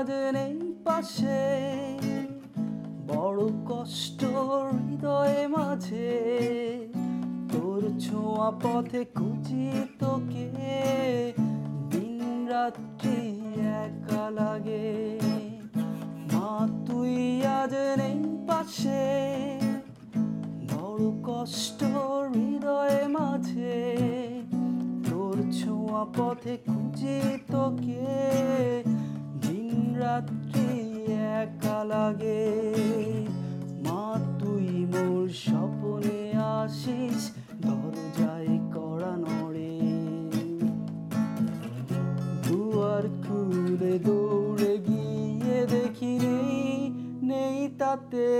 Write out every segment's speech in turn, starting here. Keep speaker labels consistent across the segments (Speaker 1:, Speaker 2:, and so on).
Speaker 1: আজ নেই পাশে, বড় কষ্ট হৃদয়ে মাঝে, তোর ছোঁয়া পথে খুঁজি তোকে, দিন রাত্রি একা লাগে। মা তুই আজ নেই পাশে, বড় কষ্ট হৃদয়ে মাঝে, তোর ছোঁয়া পথে খুঁজি তোকে, দিন রাত্রি একা লাগে। মা তুই মোর স্বপ্নে আসিস, দরজায় কড়া নড়ে, দুয়ার খুলে দৌড়ে গিয়ে দেখি নেই তাতে।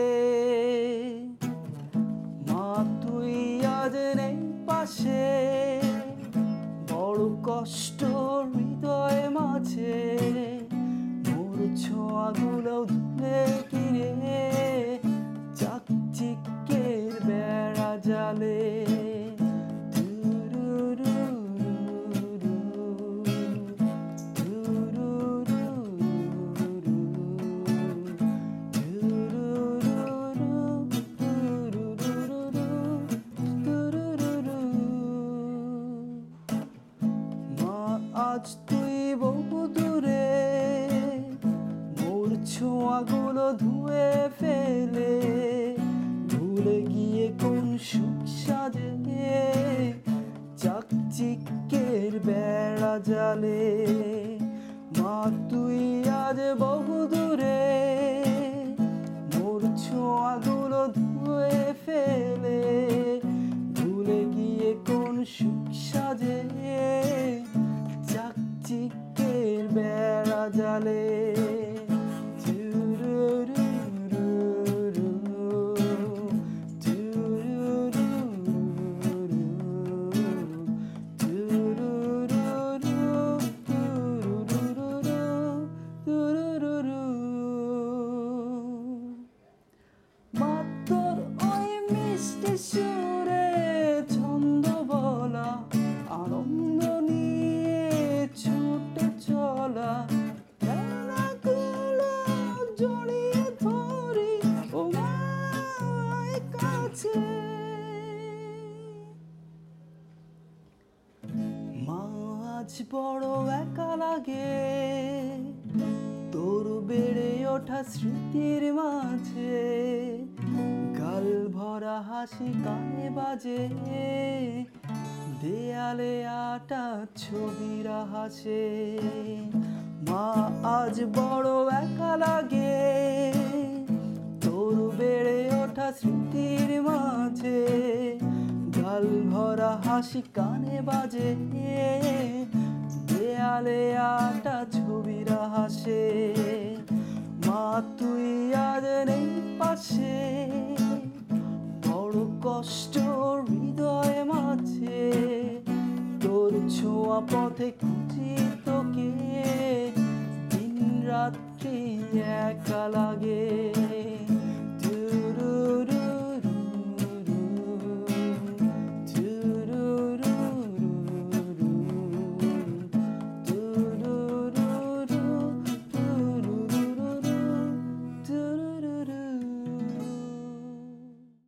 Speaker 1: মা তুই আজ নেই পাশে, বড় কষ্ট হৃদয়ে মাঝে, মোর ছোঁয়াগুলো ধুলে কিরে, চাকচিক্যের বেড়া জালে। আজ তুই বহু দূরে, মোর ছোঁয়াগুলো ধুয়ে ফেলে, ভুলে গিয়ে কোন সুখ সাজে, চাকচিক্যের বেড়া জালে। মা তুই আজ বহু দূরে, মোর ছোঁয়াগুলো ধুয়ে ফেলে, ভুলে গিয়ে কোন সুখ সাজে, চাকচিক্যের বেড়া জালে। মা তোর ওই মিষ্টি সুরে ছন্দ বলা, আনন্দ নিয়ে ছুটে চলা, খেলাগুলো জড়িয়ে ধরি ও মায়ের কাছে। মা আজ বড় একা লাগে, তোর বেড়ে ওঠা স্মৃতির মাঝে, গাল ভরা হাসি কানে বাজে, দেয়ালে আটা ছবিরা হাসে। মা আজ বড় একা লাগে, তোর বেড়ে ওঠা স্মৃতির মাঝে, গাল ভরা হাসি কানে বাজে, দেয়ালে আটা ছবিরা হাসে। মা তুই আজ নেই পাশে।